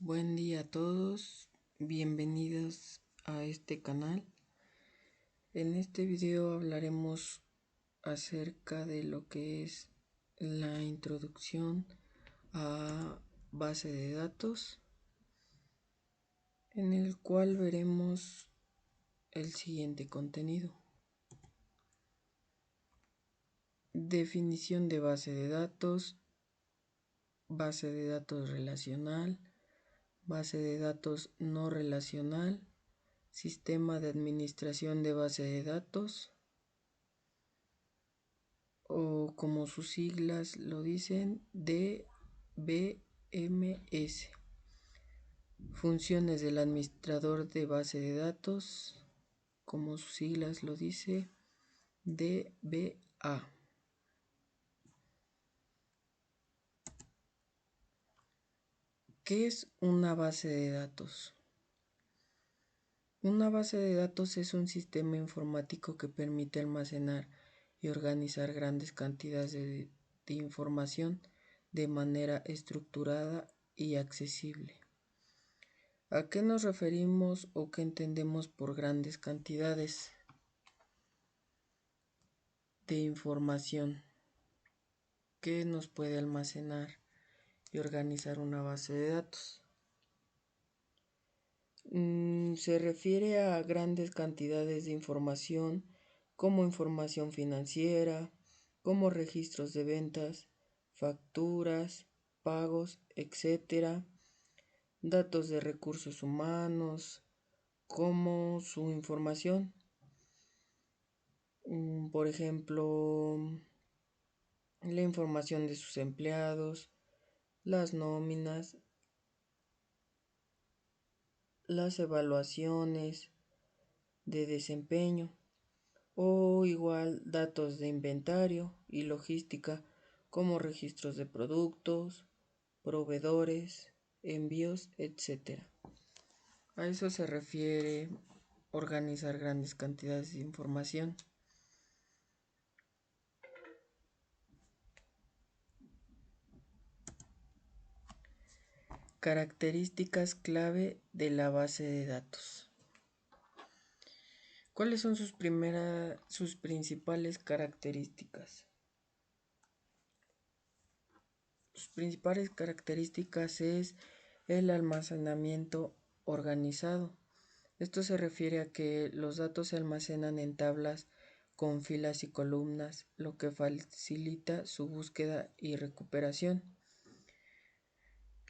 Buen día a todos, bienvenidos a este canal. En este video hablaremos acerca de lo que es la introducción a base de datos, en el cual veremos el siguiente contenido: definición de base de datos relacional, base de datos no relacional, sistema de administración de base de datos, o como sus siglas lo dicen, DBMS. Funciones del administrador de base de datos, como sus siglas lo dice, DBA. ¿Qué es una base de datos? Una base de datos es un sistema informático que permite almacenar y organizar grandes cantidades de información de manera estructurada y accesible. ¿A qué nos referimos o qué entendemos por grandes cantidades de información? ¿Qué nos puede almacenar y organizar una base de datos? Se refiere a grandes cantidades de información, como información financiera, como registros de ventas, facturas, pagos, etc., datos de recursos humanos, como su información. Por ejemplo, la información de sus empleados, las nóminas, las evaluaciones de desempeño, o igual datos de inventario y logística, como registros de productos, proveedores, envíos, etc. A eso se refiere organizar grandes cantidades de información. Características clave de la base de datos. ¿Cuáles son sus principales características? Sus principales características es el almacenamiento organizado. Esto se refiere a que los datos se almacenan en tablas con filas y columnas, lo que facilita su búsqueda y recuperación.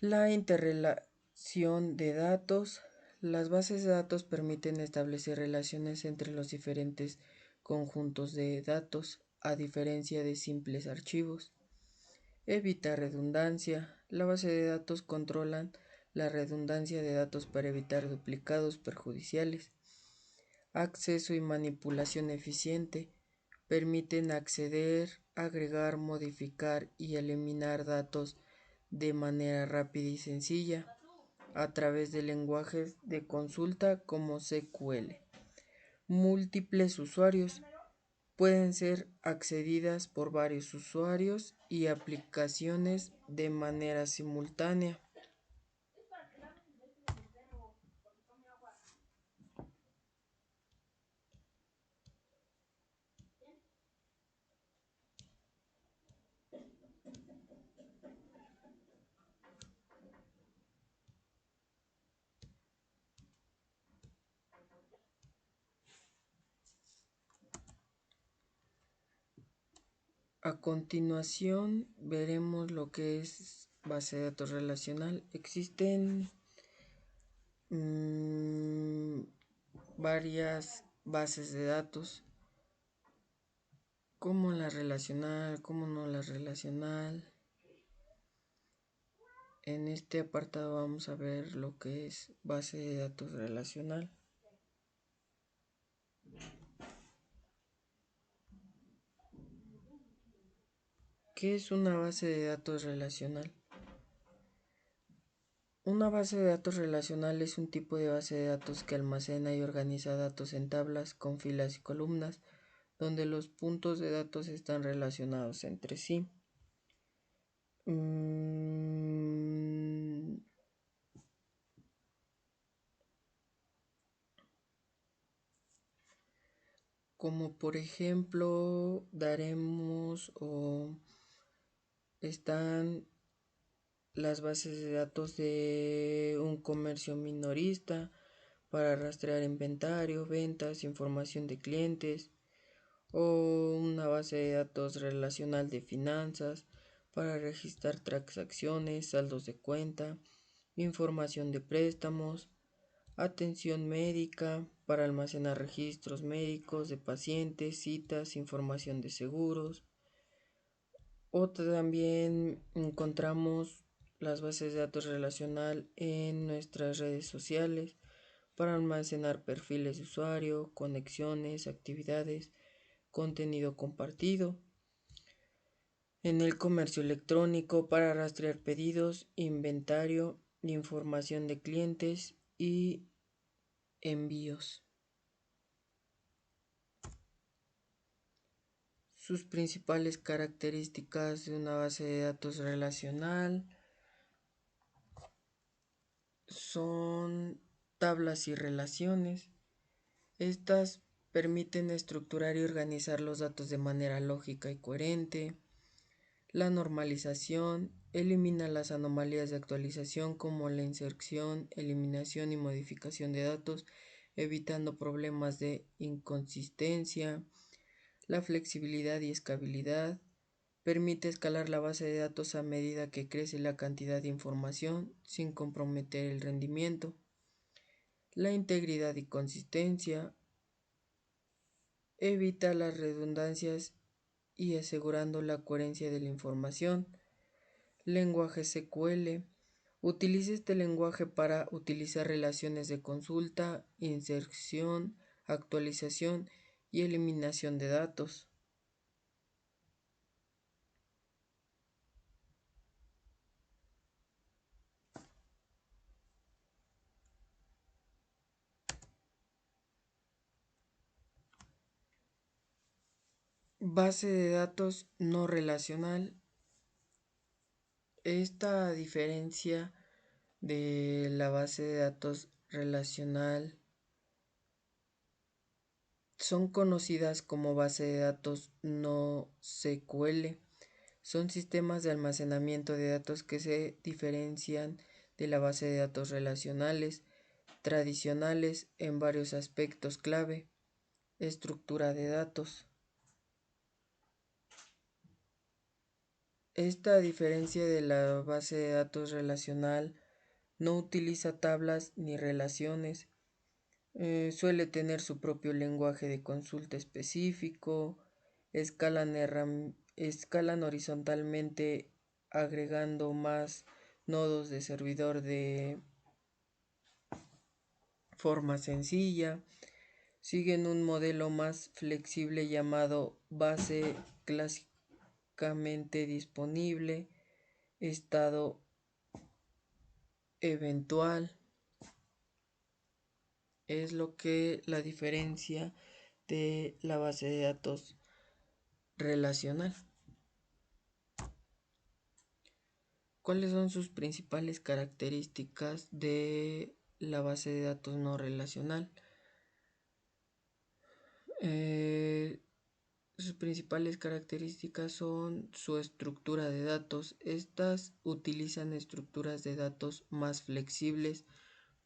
La interrelación de datos. Las bases de datos permiten establecer relaciones entre los diferentes conjuntos de datos, a diferencia de simples archivos. Evita redundancia. La base de datos controlan la redundancia de datos para evitar duplicados perjudiciales. Acceso y manipulación eficiente. Permiten acceder, agregar, modificar y eliminar datos de manera rápida y sencilla a través de lenguajes de consulta como SQL. Múltiples usuarios. Pueden ser accedidas por varios usuarios y aplicaciones de manera simultánea. A continuación veremos lo que es base de datos relacional. Existen varias bases de datos, como la relacional, como no la relacional. En este apartado vamos a ver lo que es base de datos relacional. ¿Qué es una base de datos relacional? Una base de datos relacional es un tipo de base de datos que almacena y organiza datos en tablas con filas y columnas, donde los puntos de datos están relacionados entre sí. como por ejemplo daremos o están las bases de datos de un comercio minorista para rastrear inventario, ventas, información de clientes, o una base de datos relacional de finanzas para registrar transacciones, saldos de cuenta, información de préstamos, atención médica para almacenar registros médicos de pacientes, citas, información de seguros. O también encontramos las bases de datos relacional en nuestras redes sociales para almacenar perfiles de usuario, conexiones, actividades, contenido compartido. En el comercio electrónico para rastrear pedidos, inventario, información de clientes y envíos. Sus principales características de una base de datos relacional son tablas y relaciones. Estas permiten estructurar y organizar los datos de manera lógica y coherente. La normalización elimina las anomalías de actualización como la inserción, eliminación y modificación de datos, evitando problemas de inconsistencia. La flexibilidad y escalabilidad permite escalar la base de datos a medida que crece la cantidad de información sin comprometer el rendimiento. La integridad y consistencia evita las redundancias y asegurando la coherencia de la información. Lenguaje SQL. Utiliza este lenguaje para utilizar relaciones de consulta, inserción, actualización y eliminación de datos. Base de datos no relacional. Esta diferencia de la base de datos relacional son conocidas como base de datos no SQL. Son sistemas de almacenamiento de datos que se diferencian de la base de datos relacionales tradicionales en varios aspectos clave. Estructura de datos. Esta diferencia de la base de datos relacional no utiliza tablas ni relaciones. Suele tener su propio lenguaje de consulta específico. Escalan horizontalmente agregando más nodos de servidor de forma sencilla. Siguen un modelo más flexible llamado base clásicamente disponible, estado eventual. Es lo que la diferencia de la base de datos relacional. ¿Cuáles son sus principales características de la base de datos no relacional? Sus principales características son su estructura de datos. Estas utilizan estructuras de datos más flexibles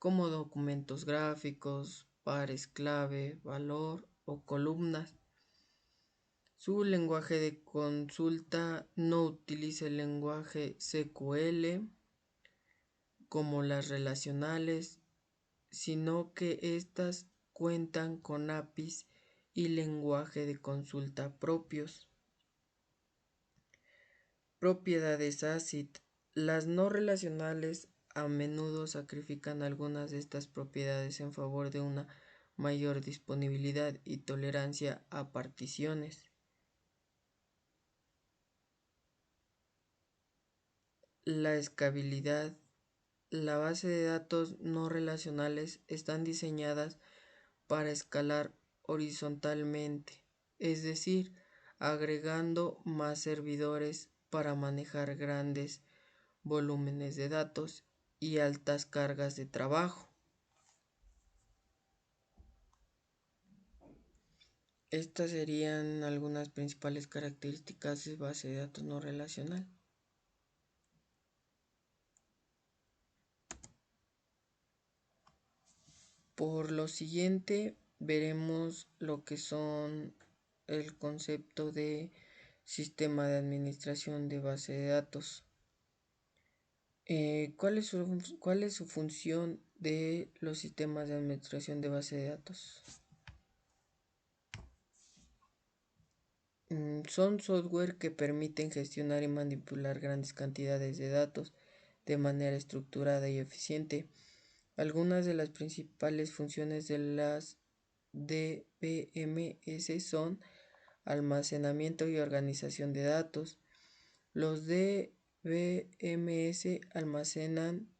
como documentos gráficos, pares clave, valor o columnas. Su lenguaje de consulta no utiliza el lenguaje SQL como las relacionales, sino que éstas cuentan con APIs y lenguaje de consulta propios. Propiedades ACID. Las no relacionales a menudo sacrifican algunas de estas propiedades en favor de una mayor disponibilidad y tolerancia a particiones. La escalabilidad. La base de datos no relacionales están diseñadas para escalar horizontalmente, es decir, agregando más servidores para manejar grandes volúmenes de datos y altas cargas de trabajo. Estas serían algunas principales características de base de datos no relacional. Por lo siguiente, veremos lo que son el concepto de sistema de administración de base de datos. ¿Cuál es su función de los sistemas de administración de base de datos? Son software que permiten gestionar y manipular grandes cantidades de datos de manera estructurada y eficiente. Algunas de las principales funciones de las DBMS son almacenamiento y organización de datos. Los DBMS almacenan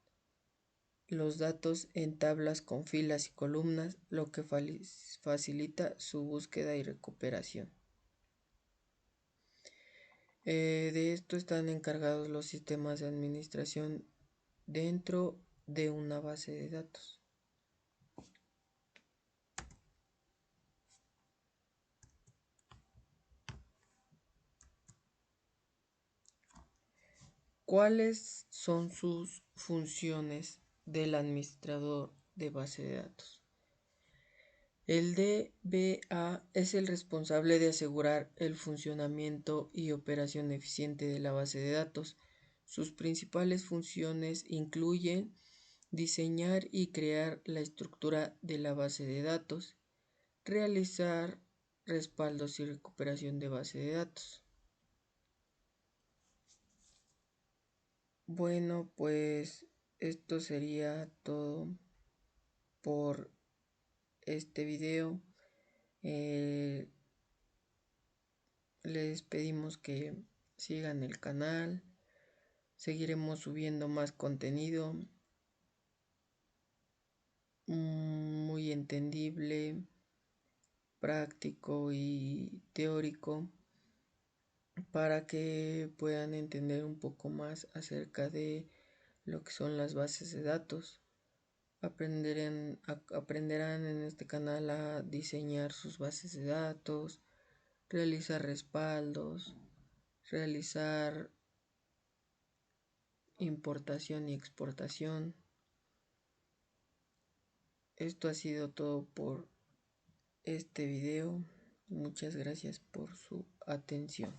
los datos en tablas con filas y columnas, lo que facilita su búsqueda y recuperación. De esto están encargados los sistemas de administración dentro de una base de datos. ¿Cuáles son sus funciones del administrador de base de datos? El DBA es el responsable de asegurar el funcionamiento y operación eficiente de la base de datos. Sus principales funciones incluyen diseñar y crear la estructura de la base de datos, realizar respaldos y recuperación de base de datos. Bueno, pues esto sería todo por este video. Les pedimos que sigan el canal. Seguiremos subiendo más contenido muy entendible, práctico y teórico para que puedan entender un poco más acerca de lo que son las bases de datos. Aprenderán en este canal a diseñar sus bases de datos, realizar respaldos, realizar importación y exportación. Esto ha sido todo por este video. Muchas gracias por su atención.